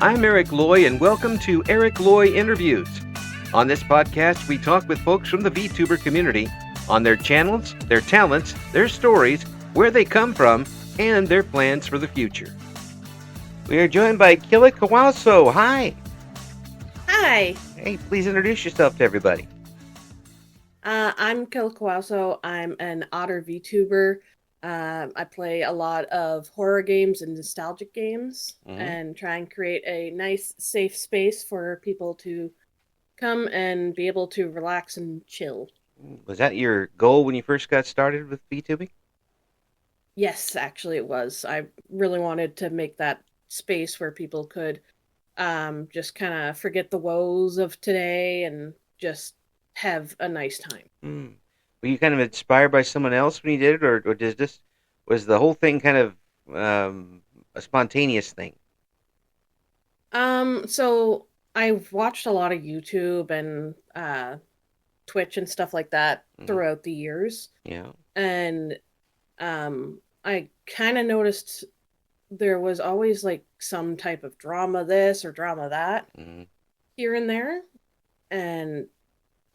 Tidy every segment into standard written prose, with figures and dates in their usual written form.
I'm Eric Loy, and welcome to Eric Loy Interviews. On this podcast, we talk with folks from the VTuber community on their channels, their talents, their stories, where they come from, and their plans for the future. We are joined by Killa Kawauso. Hi. Hi, Hey, please introduce yourself to everybody. I'm Killa Kawauso. I'm an otter VTuber. I play a lot of horror games and nostalgic games Mm-hmm. and try and create a nice, safe space for people to come and be able to relax and chill. Was that your goal when you first got started with VTubing? Yes, actually, it was. I really wanted to make that space where people could just kind of forget the woes of today and just have a nice time. Mm. Were you kind of inspired by someone else when you did it, or was the whole thing kind of a spontaneous thing? So I've watched a lot of YouTube and Twitch and stuff like that Mm-hmm. throughout the years, Yeah. and I kind of noticed there was always like some type of drama this or drama that Mm-hmm. here and there, and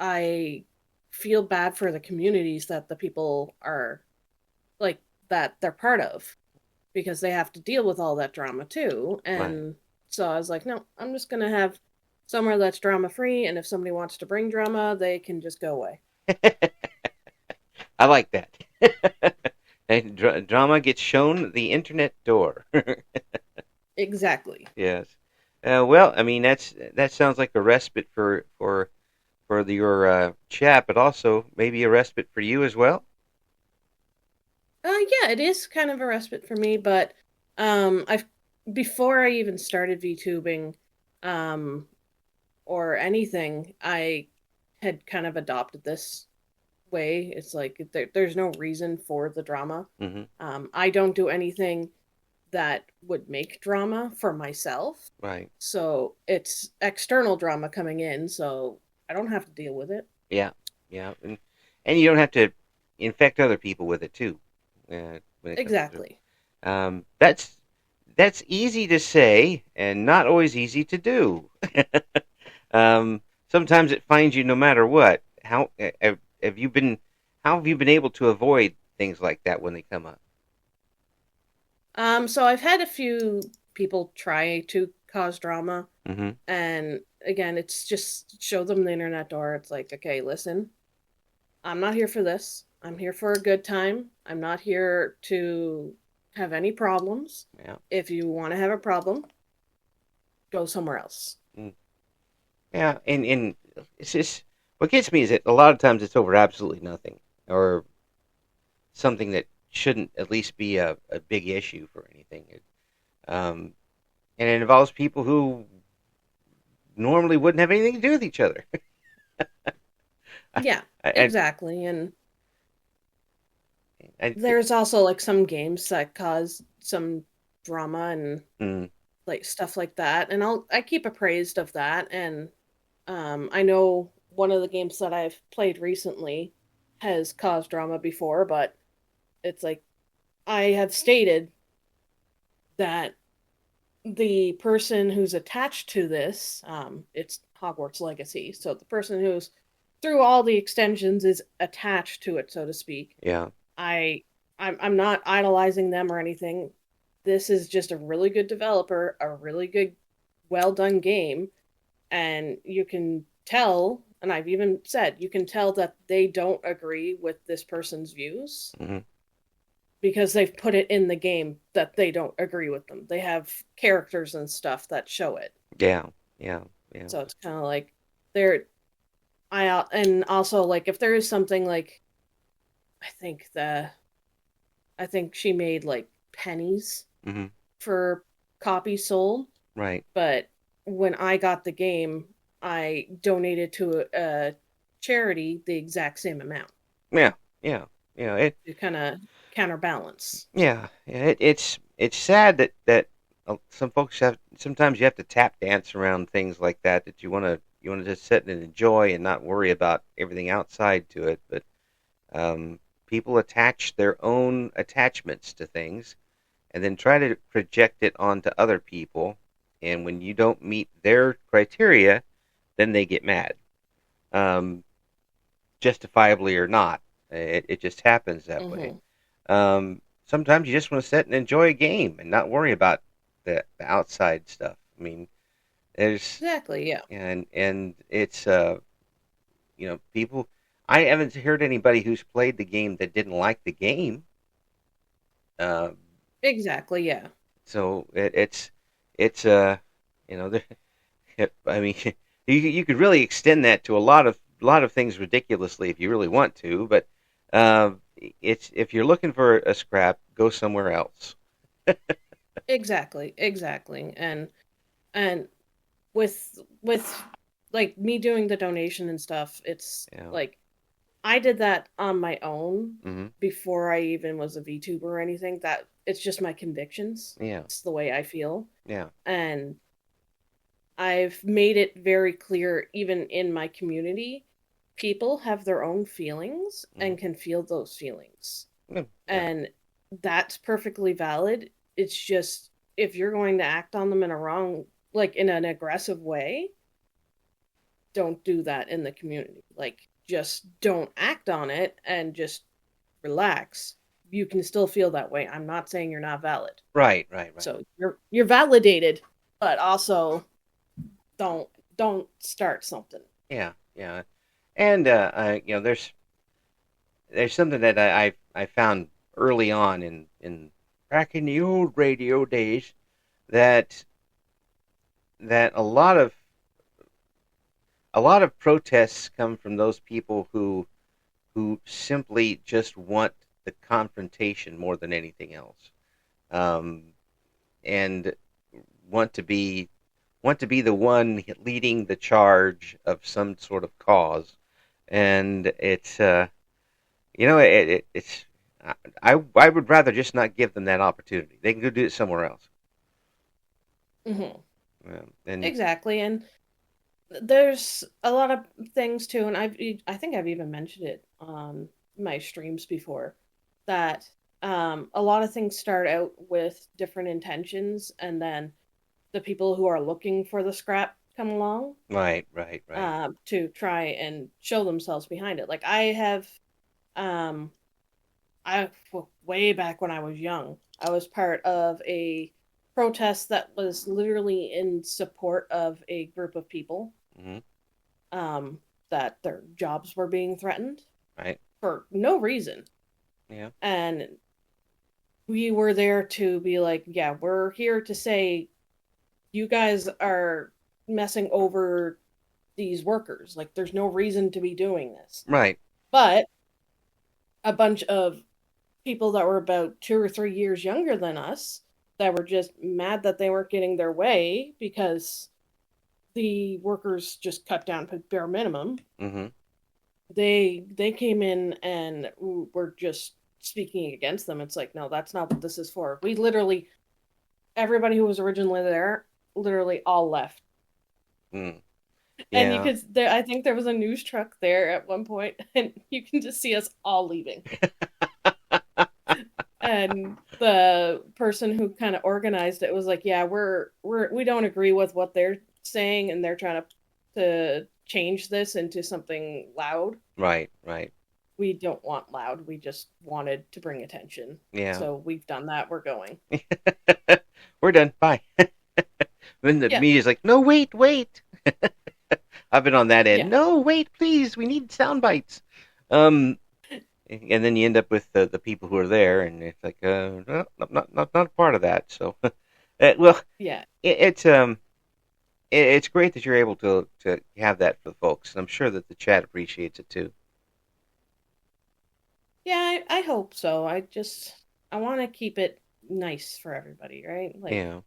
I feel bad for the communities that the people are like that they're part of because they have to deal with all that drama too. Right. And so I was like, no, I'm just gonna have somewhere that's drama free, and if somebody wants to bring drama, they can just go away. I like that. And drama gets shown the internet door. Exactly. Yes. Well, I mean that sounds like a respite for your chat, but also maybe a respite for you as well. Yeah, it is kind of a respite for me, but I've before I even started VTubing, um, or anything, I had kind of adopted this way. It's like there's no reason for the drama. Mm-hmm. I don't do anything that would make drama for myself. Right. So it's external drama coming in, so I don't have to deal with it. Yeah. Yeah. And you don't have to infect other people with it too. When it comes to Exactly. that's easy to say and not always easy to do. Sometimes it finds you no matter what. Have you been? How have you been able to avoid things like that when they come up? So I've had a few people try to cause drama, Mm-hmm. and again, it's just show them the internet door. It's like, okay, listen, I'm not here for this. I'm here for a good time. I'm not here to have any problems. Yeah. If you want to have a problem, go somewhere else. Mm. Yeah. And it's just what gets me is that a lot of times it's over absolutely nothing or something that shouldn't at least be a big issue for anything. Um, and it involves people who normally wouldn't have anything to do with each other. I, Yeah, I, exactly. And I, there's also like some games that cause some drama and mm, like stuff like that. And I keep appraised of that. And I know one of the games that I've played recently has caused drama before, but it's like I have stated that the person who's attached to this, it's Hogwarts Legacy, so the person who's through all the extensions is attached to it, so to speak. yeah, I I'm not idolizing them or anything. This is just a really good developer, a really good, well done game, and you can tell, and I've even said you can tell that they don't agree with this person's views hmm because they've put it in the game that they don't agree with them. They have characters and stuff that show it. yeah, yeah, yeah, So it's kind of like they're and also like if there is something like I think the I think she made like pennies hmm for copies sold, right, but when I got the game, I donated to a charity the exact same amount yeah, yeah, yeah. to kind of counterbalance. It's sad that some folks have sometimes you have to tap dance around things like that you want to just sit and enjoy and not worry about everything outside to it. But people attach their own attachments to things and then try to project it onto other people. and when you don't meet their criteria, then they get mad, um, justifiably or not. It just happens that way. Mhm. Sometimes you just want to sit and enjoy a game and not worry about the outside stuff. I mean, there's Exactly, yeah. and it's people. I haven't heard anybody who's played the game that didn't like the game. Uh, Exactly, yeah. so it's there, I mean, you could really extend that to a lot of things ridiculously if you really want to, but uh, it's if you're looking for a scrap, go somewhere else. Exactly, exactly. And with like me doing the donation and stuff, it's Yeah. like I did that on my own Hmm. before I even was a VTuber or anything. That it's just my convictions. Yeah. It's the way I feel. Yeah. And I've made it very clear, even in my community, people have their own feelings Hmm. and can feel those feelings. Yeah. And that's perfectly valid. It's just if you're going to act on them in a wrong, like in an aggressive way, don't do that in the community. Like, just don't act on it and just relax. You can still feel that way. I'm not saying you're not valid. Right. Right. Right. So you're validated, but also don't don't start something. Yeah. Yeah. And there's something that I found early on in back in the old radio days that that a lot of protests come from those people who simply just want the confrontation more than anything else, um, and want to be want to be the one leading the charge of some sort of cause, and it's I would rather just not give them that opportunity. They can go do it somewhere else. Hmm. And Exactly, and there's a lot of things too, and I think I've even mentioned it on my streams before that a lot of things start out with different intentions, and then the people who are looking for the scrap come along right, right, right. to try and show themselves behind it. Like I have, um, way back when I was young, I was part of a protest that was literally in support of a group of people Hmm. um, that their jobs were being threatened Right. for no reason. Yeah. And we were there to be like, yeah, we're here to say you guys are messing over these workers. Like, there's no reason to be doing this. Right. But a bunch of people that were about 2 or 3 years younger than us that were just mad that they weren't getting their way because the workers just cut down to bare minimum. Hmm. They came in and were just speaking against them. It's like, no, that's not what this is for. We literally, everybody who was originally there, literally all left. Mm. And you Yeah. could, I think there was a news truck there at one point, and you can just see us all leaving. And the person who kind of organized it was like, yeah, we don't agree with what they're saying, and they're trying to change this into something loud. Right. Right. We don't want loud. We just wanted to bring attention. Yeah. So we've done that. We're going. We're done. Bye. Then the Yeah. media's like, no, wait, wait. I've been on that end. Yeah. No, wait, please. We need sound bites. Um, and then you end up with the people who are there, and it's like, no, not part of that. So, well, Yeah. it's great that you're able to have that for the folks, and I'm sure that the chat appreciates it too. Yeah, I hope so. I want to keep it nice for everybody, right? Like Yeah.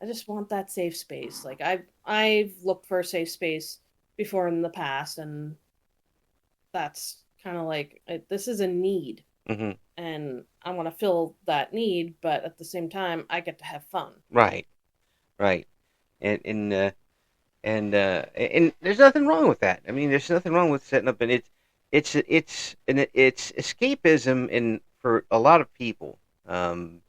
I just want that safe space. Like I've looked for a safe space before in the past, and that's kind of like this is a need, Hmm. and I want to fill that need, but at the same time, I get to have fun. Right. Right. And and there's nothing wrong with that. I mean, there's nothing wrong with setting up, and it's escapism in for a lot of people. Um,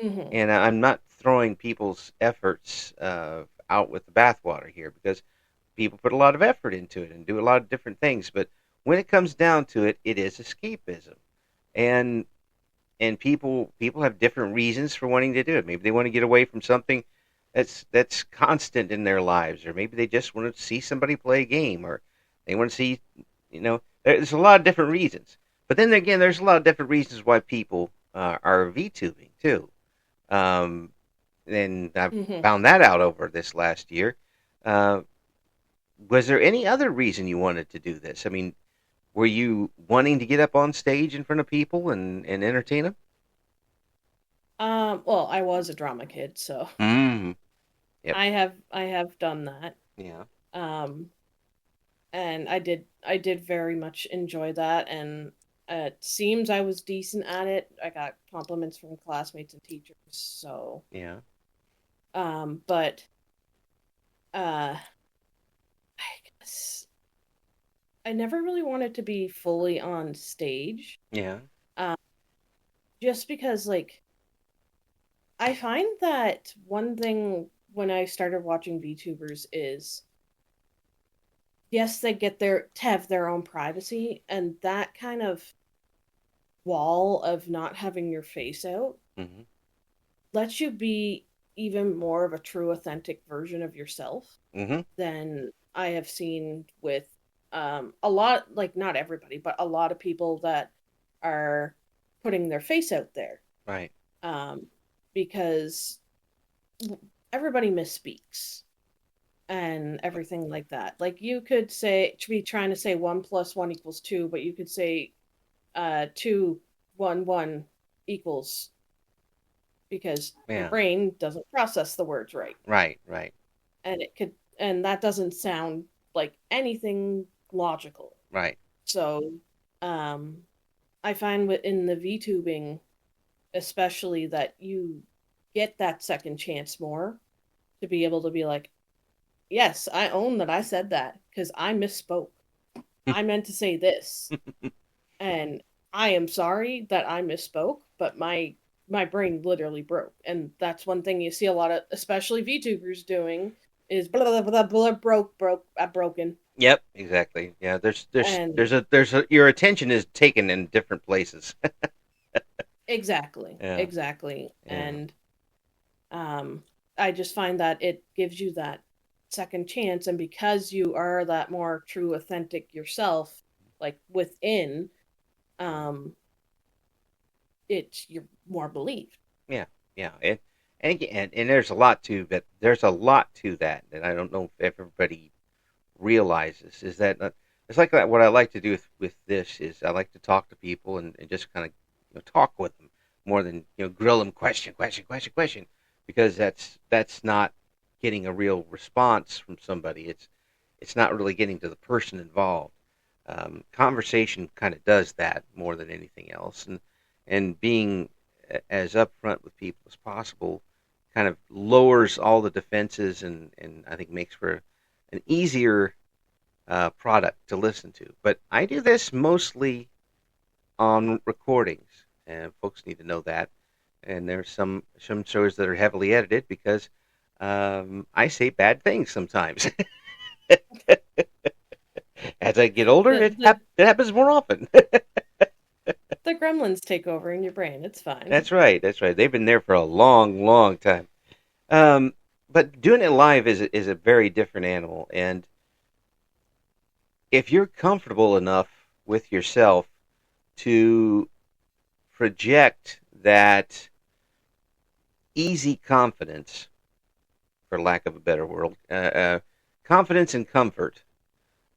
Mm-hmm. And I'm not throwing people's efforts out with the bathwater here because people put a lot of effort into it and do a lot of different things. But when it comes down to it, it is escapism, and people have different reasons for wanting to do it. Maybe they want to get away from something that's constant in their lives, or maybe they just want to see somebody play a game, or they want to see, there's a lot of different reasons. But then again, there's a lot of different reasons why people are VTubing too. Um, and I've Mm-hmm. found that out over this last year. Uh, was there any other reason you wanted to do this? I mean, were you wanting to get up on stage in front of people and entertain them? Well, I was a drama kid, so Mm. Yep. I have done that. Yeah. Um, and I did very much enjoy that, and it seems I was decent at it. I got compliments from classmates and teachers, so Yeah. but I guess I never really wanted to be fully on stage. Yeah. Um, just because like I find that one thing when I started watching VTubers is yes, they get their to have their own privacy, and that kind of wall of not having your face out Hmm. lets you be even more of a true authentic version of yourself Hmm. than I have seen with a lot, like not everybody, but a lot of people that are putting their face out there, Right. um, because everybody misspeaks and everything like that. Like you could say to be trying to say 1 + 1 = 2, but you could say 2 1 1 equals because your Yeah. brain doesn't process the words right, Right. Right. and that doesn't sound like anything logical. Right. So um I find in the VTubing especially that you get that second chance more to be able to be like, yes, I own that I said that because I misspoke. I meant to say this, and I am sorry that I misspoke, but my brain literally broke, and that's one thing you see a lot of, especially VTubers doing, is blah blah blah blah broke broken, Yep. Exactly. Yeah. and Your attention is taken in different places. exactly, Yeah. exactly, Yeah. and um, I just find that it gives you that second chance, and because you are that more true, authentic yourself, like within, um, it's you're more believed. Yeah. Yeah. And again, and there's a lot to that. There's a lot to that that I don't know if everybody realizes is that it's like that. What I like to do with this is I like to talk to people and just kind of talk with them more than grill them question because that's not getting a real response from somebody. It's not really getting to the person involved. Conversation kind of does that more than anything else, and being as upfront with people as possible kind of lowers all the defenses and I think makes for an easier product to listen to. But I do this mostly on recordings, and folks need to know that. And there's some shows that are heavily edited because I say bad things sometimes. As I get older, The the it happens more often. the gremlins take over in your brain. It's fine. That's right. That's right. They've been there for a long, long time. Um, but doing it live is a very different animal, and if you're comfortable enough with yourself to project that easy confidence, for lack of a better word, confidence and comfort,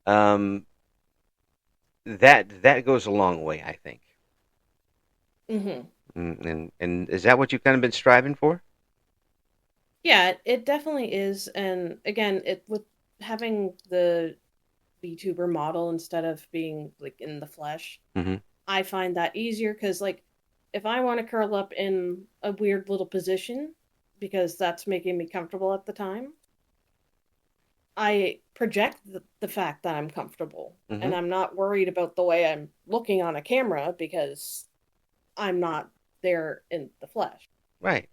um, that goes a long way, I think. Hmm. And is that what you've kind of been striving for? Yeah, it definitely is. And again, it with having the VTuber model instead of being like in the flesh, Mm-hmm. I find that easier because like if I want to curl up in a weird little position because that's making me comfortable at the time, I project the fact that I'm comfortable Mm-hmm. and I'm not worried about the way I'm looking on a camera because I'm not there in the flesh. Right.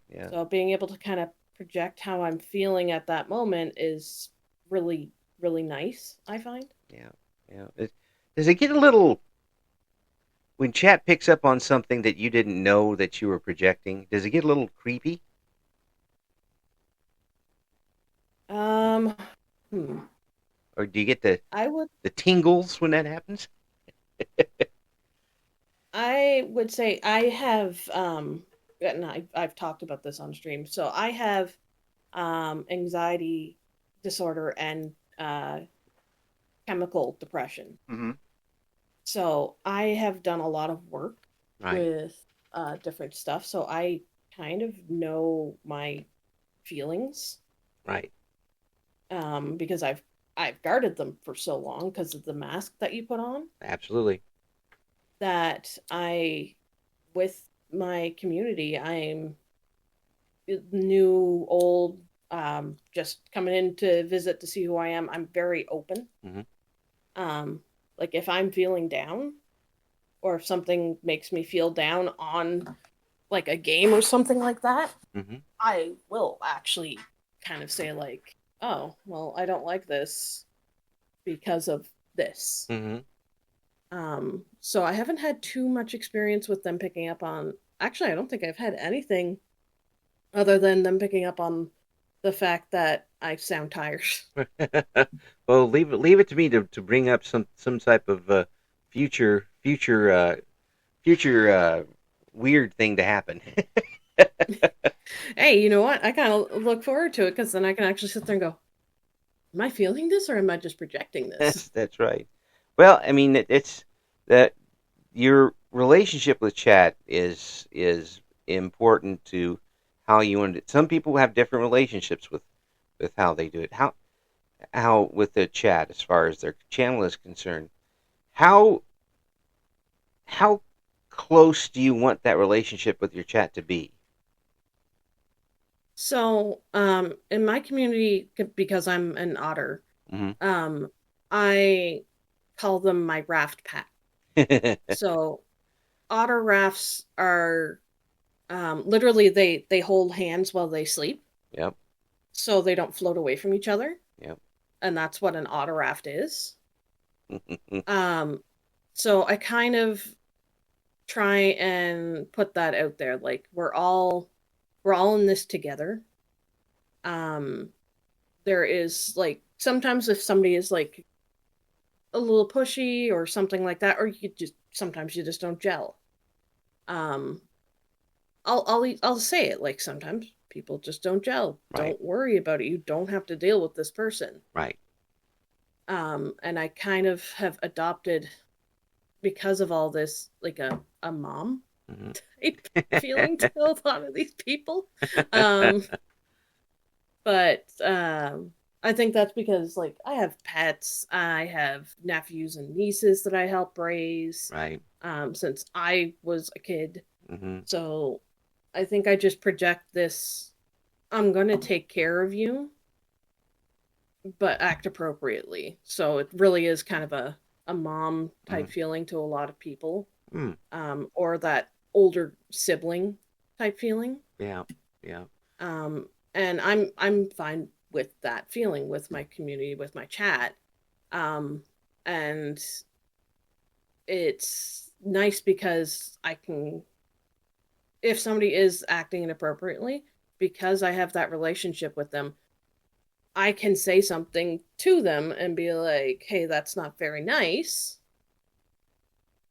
Yeah, So being able to kind of project how I'm feeling at that moment is really, really nice, I find. yeah, yeah. Does it get a little when chat picks up on something that you didn't know that you were projecting? Does it get a little creepy, Um, hmm. or do you get the I would tingles when that happens? I would say I have and I've talked about this on stream. So I have anxiety disorder and chemical depression. Mm-hmm. So I have done a lot of work Right, with different stuff. So I kind of know my feelings right. because I've guarded them for so long because of the mask that you put on Absolutely. that I with my community I'm new old just coming in to visit to see who I am. I'm very open. Mm-hmm. um like if I'm feeling down or if something makes me feel down on like a game or something like that, Mm-hmm. I will actually kind of say like, "Oh, well, I don't like this because of this." Mm-hmm. So I haven't had too much experience with them picking up on. Actually, I don't think I've had anything other than them picking up on the fact that I sound tired. Well, leave it to me to bring up some type of future future future weird thing to happen. Hey, you know what? I kind of look forward to it because then I can actually sit there and go, "Am I feeling this or am I just projecting this?" That's right. Well, I mean, it's that your relationship with chat is important to how you want it. Some people have different relationships with how they do it. How with the chat as far as their channel is concerned. How how close do you want that relationship with your chat to be? So, in my community, because I'm an otter, Hmm. um, I call them my raft pack. So, otter rafts are literally they hold hands while they sleep, Yep. so they don't float away from each other, Yep. and that's what an otter raft is. Um, so I kind of try and put that out there, like we're all in this together. Um, there is like sometimes if somebody is like a little pushy or something like that, or you just sometimes you just don't gel. Um, I'll say it like sometimes people just don't gel. Right. Don't worry about it. You don't have to deal with this person. Right. And I kind of have adopted because of all this like a mom Hmm. type feeling to a lot of these people. Um, but I think that's because like I have pets, I have nephews and nieces that I help raise Right. since I was a kid. Hmm. So I think I just project this I'm going to take care of you, but act appropriately. So it really is kind of a mom type Mm. feeling to a lot of people, Mm. or that older sibling type feeling. Yeah. Yeah. Um, and I'm fine with that feeling with my community, with my chat. Um, and it's nice because I can, if somebody is acting inappropriately, because I have that relationship with them, I can say something to them and be like, "Hey, that's not very nice,"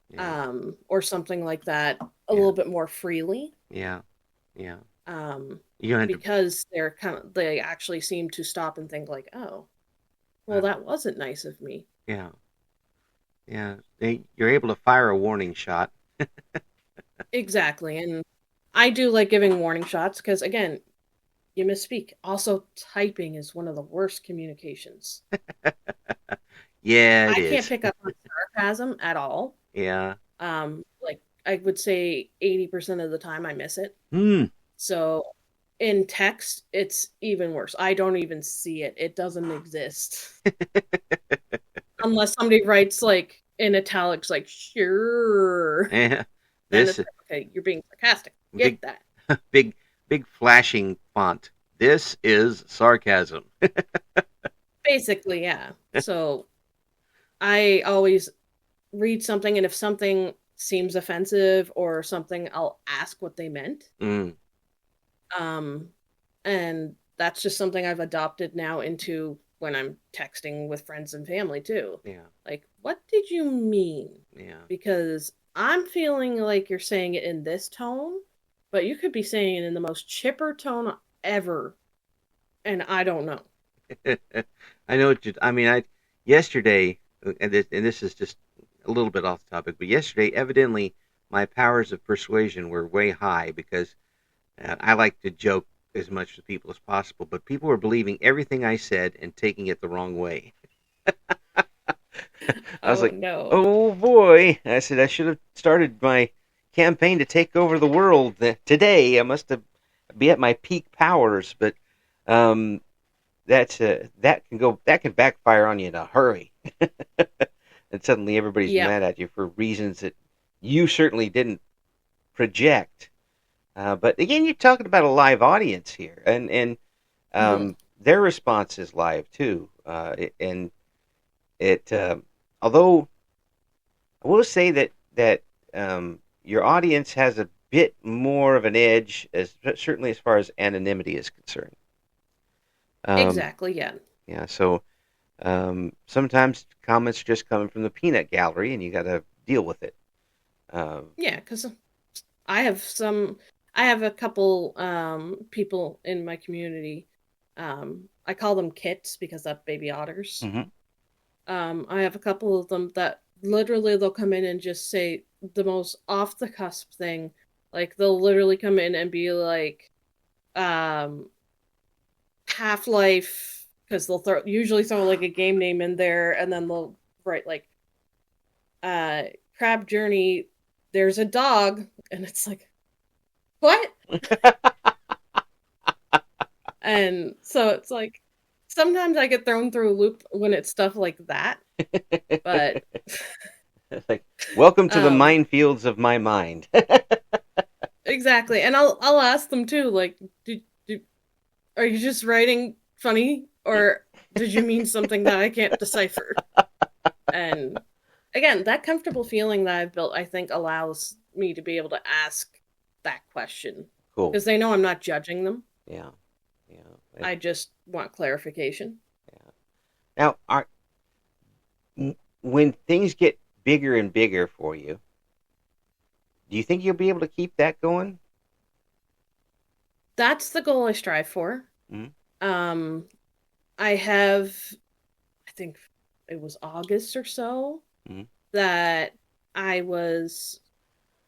Yeah. or something like that, a Yeah. little bit more freely. Yeah. Yeah. Um, You don't have to. because they actually seem to stop and think like, "Oh, well, Wow. that wasn't nice of me." Yeah. Yeah. You're able to fire a warning shot. Exactly. And I do like giving warning shots because, again, you misspeak. Also, typing is one of the worst communications. Yeah, it I can't is. pick up on sarcasm at all. Yeah. Like, I would say 80% of the time I miss it. Hmm. So, in text, it's even worse. I don't even see it, it doesn't exist. Unless somebody writes, like, in italics, like, sure. Yeah. Then This it's like, okay, you're being sarcastic. big Get that. big, big flashing font. This is sarcasm. Basically, yeah. So I always read something, and if something seems offensive or something, I'll ask what they meant. Mm, Um, and that's just something I've adopted now into when I'm texting with friends and family too. yeah, Like, what did you mean? yeah. Because I'm feeling like you're saying it in this tone, but you could be saying it in the most chipper tone ever, and I don't know. I know what you. I mean, I yesterday, and this is just a little bit off the topic, but yesterday, evidently, my powers of persuasion were way high because I like to joke as much with people as possible, but people were believing everything I said and taking it the wrong way. I was Oh like, no. "Oh boy!" I said I should have started my campaign to take over the world today. I must have be at my peak powers, but um, that can backfire on you in a hurry, and suddenly everybody's Yep. mad at you for reasons that you certainly didn't project. But again, you're talking about a live audience here, and Mhm. their response is live too. And it, although I will say that your audience has a bit more of an edge, as certainly as far as anonymity is concerned. Um, Exactly, yeah. yeah, so sometimes comments just coming from the peanut gallery, and you got to deal with it. Um, Yeah, cuz I have some I have a couple people in my community. I call them kits because that's baby otters. mhm. I have a couple of them that literally they'll come in and just say the most off the cusp thing. Like they'll literally come in and be like, um, Half Life, because they'll usually throw like a game name in there, and then they'll write like, uh, Crab Journey. There's a dog, and it's like, what? And so it's like sometimes I get thrown through a loop when it's stuff like that, but Like, welcome to the um minefields of my mind. exactly. And I'll ask them too, like, do are you just writing funny, or did you mean something that I can't decipher? And again, that comfortable feeling that I've built, I think, allows me to be able to ask that question Cool. because they know I'm not judging them. Yeah. Yeah. I just want clarification. Yeah. Now, when things get bigger and bigger for you, do you think you'll be able to keep that going? That's the goal I strive for. Mm-hmm. Um, I have, I think it was August or so Mm-hmm. that I was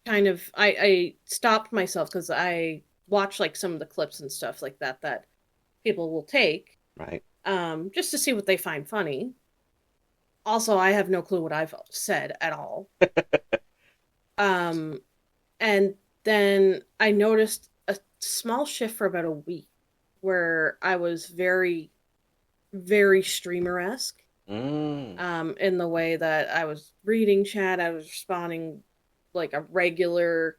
I stopped myself because I watch like some of the clips and stuff like that that people will take, Right. just to see what they find funny. Also, I have no clue what I've said at all. Um, and then I noticed a small shift for about a week where I was very streamer esque. Mm. In the way that I was reading chat, I was responding like a regular,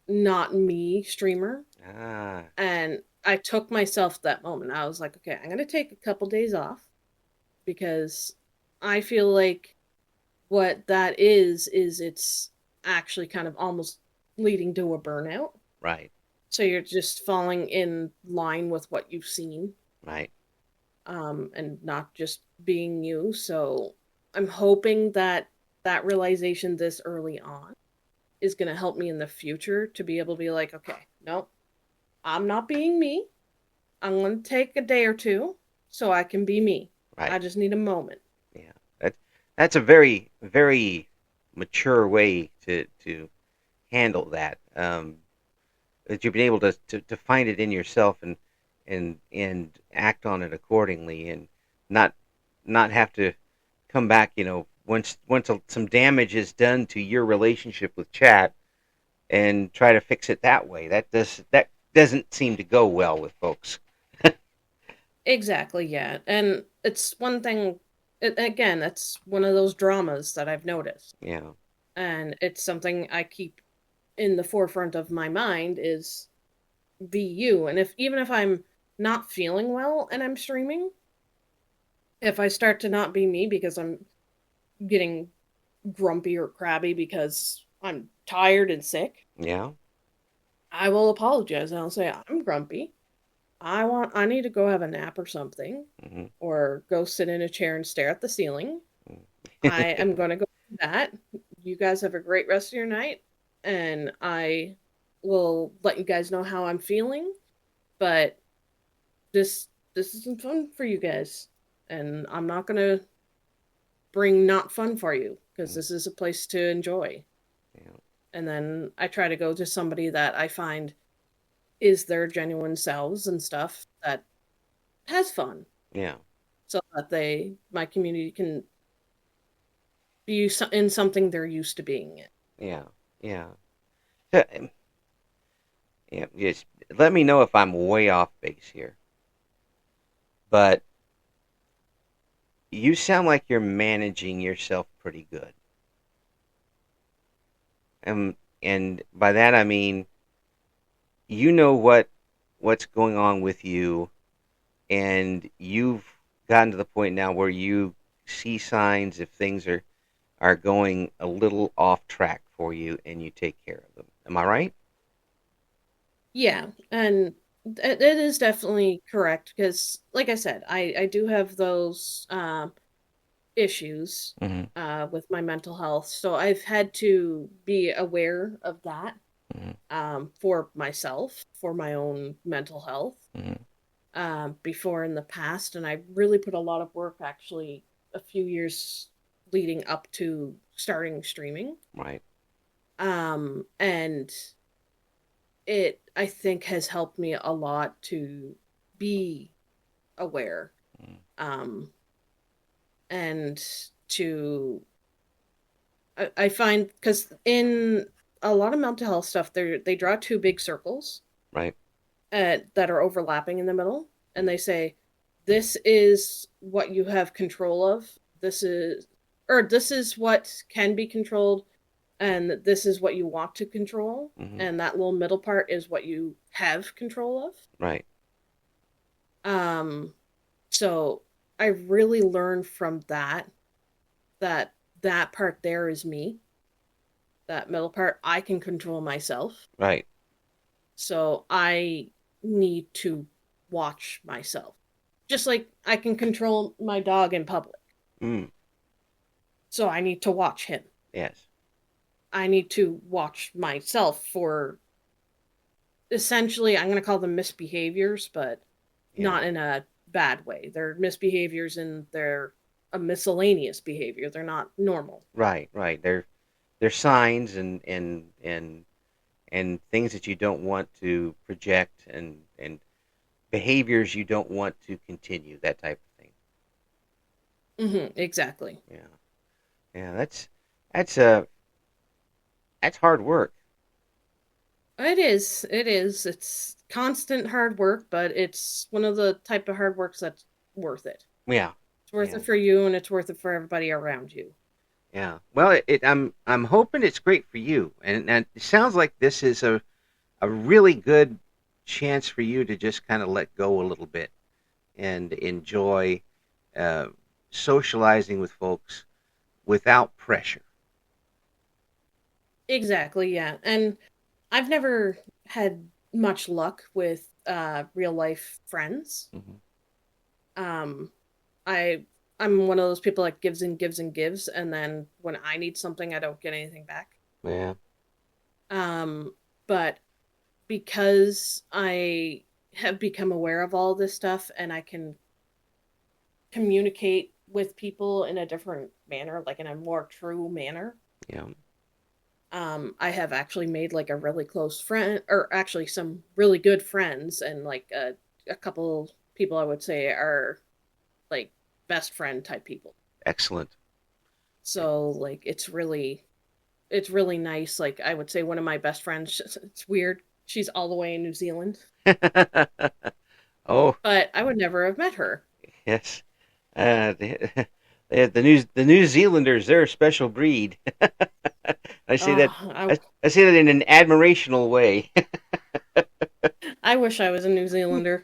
not me streamer. Ah. And I took myself that moment. I was like, okay, I'm going to take a couple days off because I feel like what that is it's actually kind of almost leading to a burnout. Right. So you're just falling in line with what you've seen, Right. and not just being you. So I'm hoping that that realization this early on is going to help me in the future to be able to be like, okay, nope, I'm not being me. I'm going to take a day or two so I can be me. Right. I just need a moment. Yeah. That's a very very mature way to handle that. That you've been able to find it in yourself and act on it accordingly, and not not have to come back. Once some damage is done to your relationship with chat, and try to fix it that way. That doesn't seem to go well with folks. Exactly, yeah. And it's one thing, again, it's one of those dramas that I've noticed. Yeah. And it's something I keep in the forefront of my mind is be you. And if even if I'm not feeling well and I'm streaming, if I start to not be me because I'm getting grumpy or crabby because I'm tired and sick, Yeah. I will apologize and I'll say I'm grumpy. I need to go have a nap or something, Hmm. or go sit in a chair and stare at the ceiling. I Hmm. am going to go do that. You guys have a great rest of your night, and I will let you guys know how I'm feeling. But this isn't fun for you guys, and I'm not going to bring not fun for you because this is a place to enjoy. Yeah. And then I try to go to somebody that I find is their genuine selves and stuff that has fun, Yeah. so that my community can be in something they're used to being in. Yeah. Yeah. So, yeah. Just let me know if I'm way off base here. But you sound like you're managing yourself pretty good. And by that I mean you know what's going on with you, and you've gotten to the point now where you see signs if things are going a little off track for you, and you take care of them. Am I right? Yeah, and it is definitely correct because, like I said, I do have those issues Mm-hmm. with my mental health, so I've had to be aware of that Mm-hmm. for myself, for my own mental health, Mm-hmm. before in the past, and I really put a lot of work actually a few years leading up to starting streaming, Right. and it I think has helped me a lot to be aware, Mm-hmm. um and to I find because in a lot of mental health stuff they draw two big circles Right. that are overlapping in the middle, and they say this is what you have control of, this is what can be controlled, and this is what you want to control, Mm-hmm. and that little middle part is what you have control of. Right. um so I really learned from that that part there is me, that middle part I can control myself, Right. so I need to watch myself, just like I can control my dog in public, Mm. so I need to watch him. Yes. I need to watch myself for, essentially, I'm going to call them misbehaviors, but Yeah. not in a bad way. They're misbehaviors and they're a miscellaneous behavior. They're not normal. Right. Right. They're signs and things that you don't want to project, and behaviors you don't want to continue, that type of thing. Exactly. Yeah. Yeah. That's that's hard work. It is. It is. It's constant hard work, but it's one of the type of hard works that's worth it. Yeah. It's worth Yeah. it for you, and it's worth it for everybody around you. Yeah. Well, I'm hoping it's great for you, and it sounds like this is a really good chance for you to just kind of let go a little bit and enjoy uh, socializing with folks without pressure. Exactly. Yeah, and I've never had much luck with real life friends. Hmm. Um, I I'm one of those people that gives and gives and gives, and then when I need something, I don't get anything back. Yeah. Um, but because I have become aware of all this stuff, and I can communicate with people in a different manner, like in a more true manner. Yeah. I have actually made like a really close friend, or actually some really good friends, and like a couple people I would say are like best friend type people. Excellent. So like it's really nice. Like I would say one of my best friends, it's weird. She's all the way in New Zealand, Oh, but I would never have met her. yes. The, the New Zealanders, they're a special breed. I say that I I say that in an admirational way. I wish I was a New Zealander.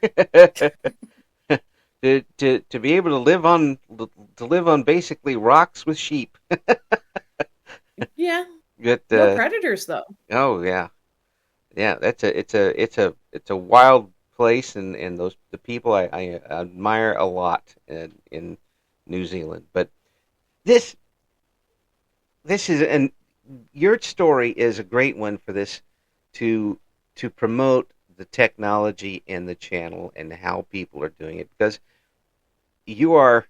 To be able to live on basically rocks with sheep. Yeah, But no predators though. oh yeah, yeah, it's a wild place, and those the people I admire a lot in New Zealand. But this this is an your story is a great one for this to promote the technology and the channel and how people are doing it, because you are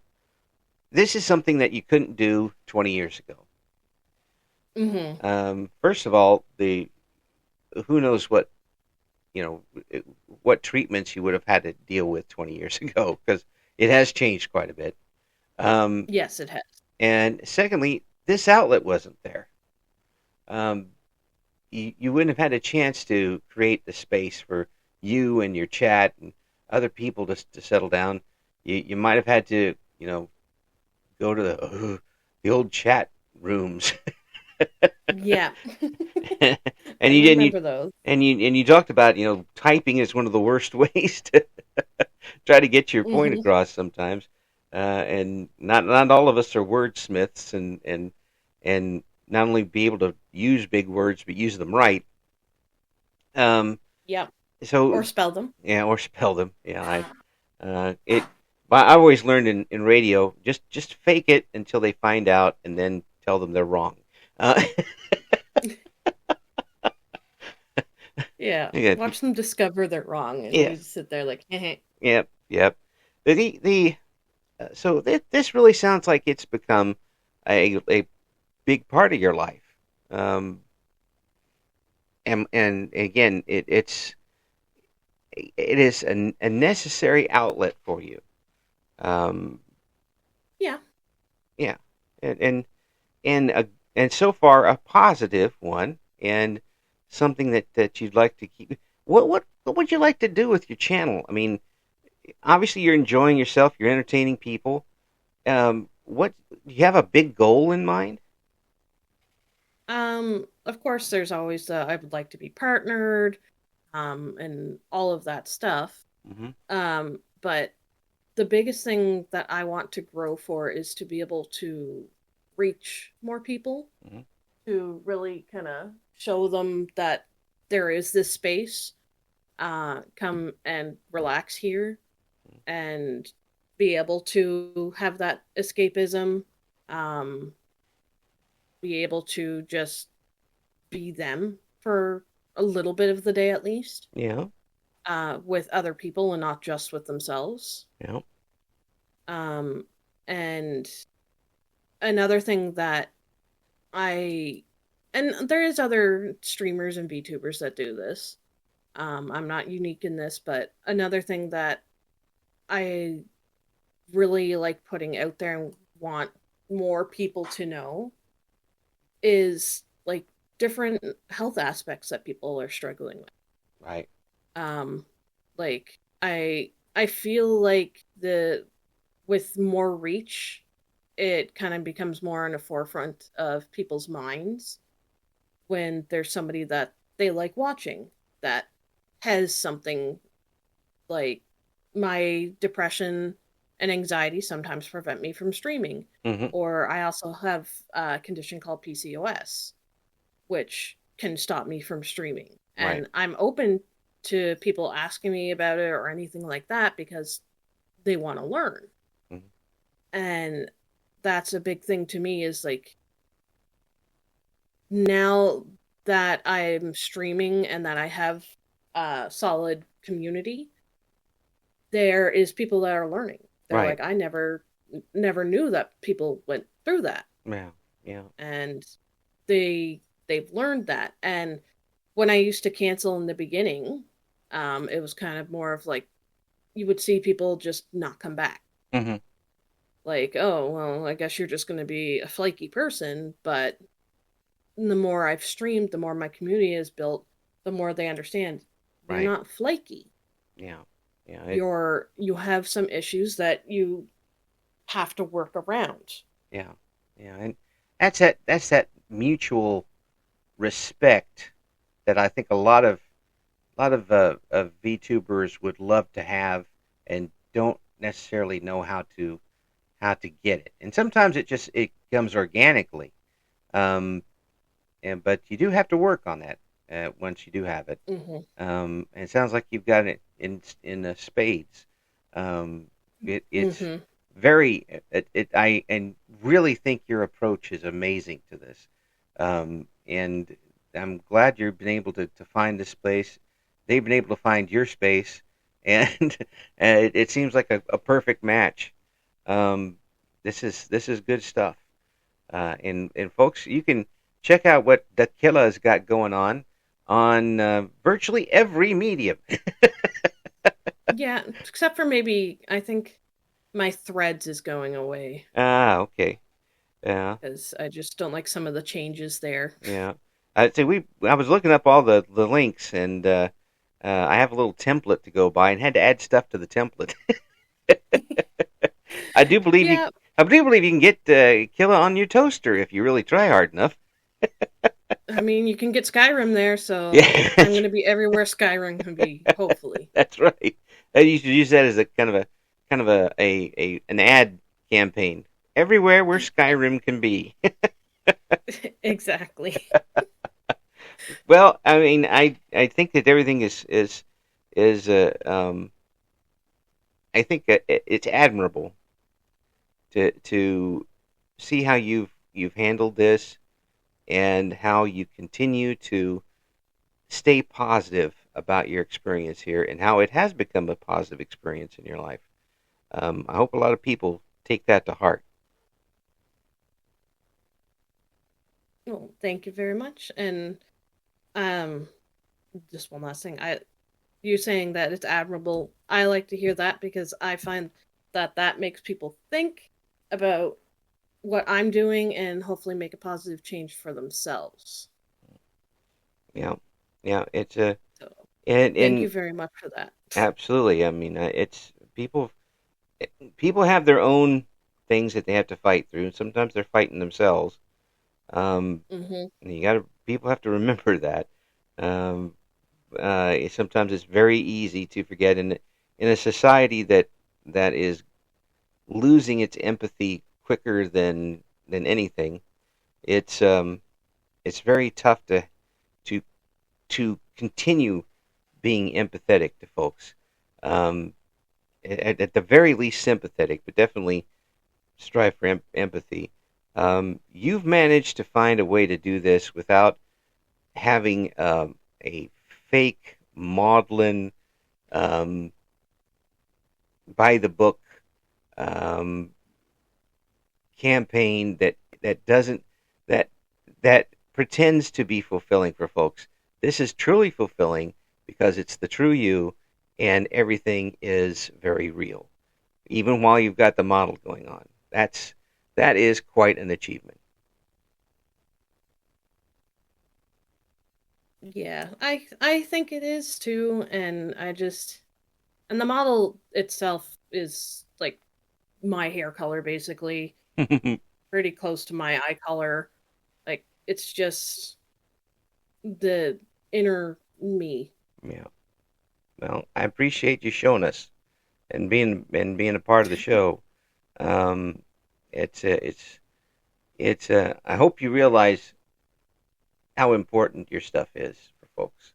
this is something that you couldn't do 20 years ago. Hmm. First of all, the who knows you know what treatments you would have had to deal with 20 years ago, because it has changed quite a bit. Um, Yes, it has. and secondly, this outlet wasn't there. Um, you wouldn't have had a chance to create the space for you and your chat and other people to settle down. You might have had to, go to the old chat rooms. Yeah, and I you didn't you remember those. and you talked about typing is one of the worst ways to try to get your point Hmm. across sometimes. And not all of us are wordsmiths, and not only be able to use big words but use them right. Um, Yeah, so or spell them. yeah, or spell them. Yeah, it. But I always learned in radio, just fake it until they find out, and then tell them they're wrong. Uh, Yeah, yeah, watch them discover they're wrong, and yeah, you just sit there like, heh. yep, yep. The so this really sounds like it's become a big part of your life. Um, and again, it is a necessary outlet for you. Um, Yeah. yeah, and and a, and so far a positive one, and something that you'd like to keep. What would you like to do with your channel? I mean, obviously you're enjoying yourself, you're entertaining people. What do you have a big goal in mind? Of course, there's always I would like to be partnered, and all of that stuff. Hmm. But the biggest thing that I want to grow for is to be able to reach more people, Hmm. to really kind of show them that there is this space. Come and relax here and be able to have that escapism, um, be able to just be them for a little bit of the day at least, Yeah, with other people and not just with themselves. yeah, Um, and another thing that I and there is other streamers and VTubers that do this. I'm not unique in this, but another thing that I really like putting out there and want more people to know is like different health aspects that people are struggling with. right, Um, like I feel like the with more reach, it kind of becomes more on the forefront of people's minds when there's somebody that they like watching that has something like my depression and anxiety sometimes prevent me from streaming. hmm, Or I also have a condition called PCOS, which can stop me from streaming. right, And I'm open to people asking me about it or anything like that because they want to learn. hmm, And that's a big thing to me is like now that I'm streaming and that I have a solid community, there is people that are learning. They're right, like, I never knew that people went through that. yeah, yeah, And they've learned that. And when I used to cancel in the beginning, it was kind of more of like you would see people just not come back. hmm, Like, oh, well, I guess you're just going to be a flaky person. But the more I've streamed, the more my community is built, the more they understand you're right, not flaky. yeah, yeah, You have some issues that you have to work around. yeah, yeah, and that's that mutual respect that I think a of VTubers would love to have and don't necessarily know how to get it. And sometimes it comes organically. Um, but you do have to work on that once you do have it. Hmm. And it sounds like you've got it in spades. Um, it's Hmm. very I and really think your approach is amazing to this. And I'm glad you've been able to find this space. They've been able to find your space, and it seems like a perfect match. Um, this is good stuff. And folks, you can check out what the Killa's got going on virtually every medium. Yeah, except for maybe I think my threads is going away Ah, okay. Yeah, because I just don't like some of the changes there. yeah. I was looking up all the links, and I have a little template to go by, and had to add stuff to the template. I do believe you. Yeah, I do believe you can get Killa on your toaster if you really try hard enough. I mean you can get Skyrim there, so I'm Yeah, gonna be everywhere Skyrim can be. Hopefully, that's right. You should use that as a kind of an ad campaign. Everywhere where Skyrim can be. exactly. Well, I mean, I think that everything is I think it's admirable to see how you've handled this and how you continue to stay positive about your experience here and how it has become a positive experience in your life. I hope a lot of people take that to heart. Well, thank you very much. And um, just one last thing. You saying that it's admirable. I like to hear that because I find that that makes people think about what I'm doing and hopefully make a positive change for themselves. Yeah, yeah, it's a So thank and you very much for that. absolutely. I mean, it's people have their own things that they have to fight through, and sometimes they're fighting themselves. Hmm. And people have to remember that. Um, Sometimes it's very easy to forget in a society that is losing its empathy quicker than anything. It's it's very tough to to continue being empathetic to folks. Um, at the very least, sympathetic, but definitely strive for empathy. You've managed to find a way to do this without having a fake maudlin, um, by the book um, campaign that doesn't that that pretends to be fulfilling for folks. This is truly fulfilling because it's the true you, and everything is very real, even while you've got the model going on. That is quite an achievement. Yeah, I think it is too, and and the model itself is like my hair color basically, pretty close to my eye color. Like it's just the inner me. Yeah. Well, I appreciate you showing us and being a part of the show. Um, it's I hope you realize how important your stuff is for folks.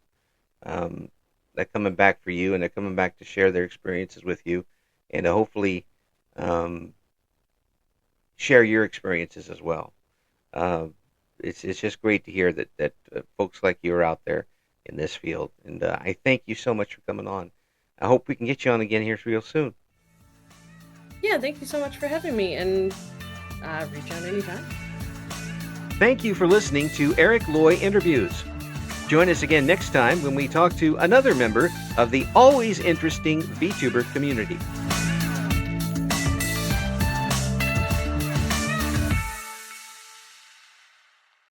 Um, they're coming back for you, and they're coming back to share their experiences with you, and to hopefully um, share your experiences as well. Uh, it's just great to hear that folks like you are out there in this field, and I thank you so much for coming on. I hope we can get you on again here real soon. Yeah, thank you so much for having me, and reach out anytime. Thank you for listening to Eric Loy Interviews. Join us again next time when we talk to another member of the always interesting VTuber community.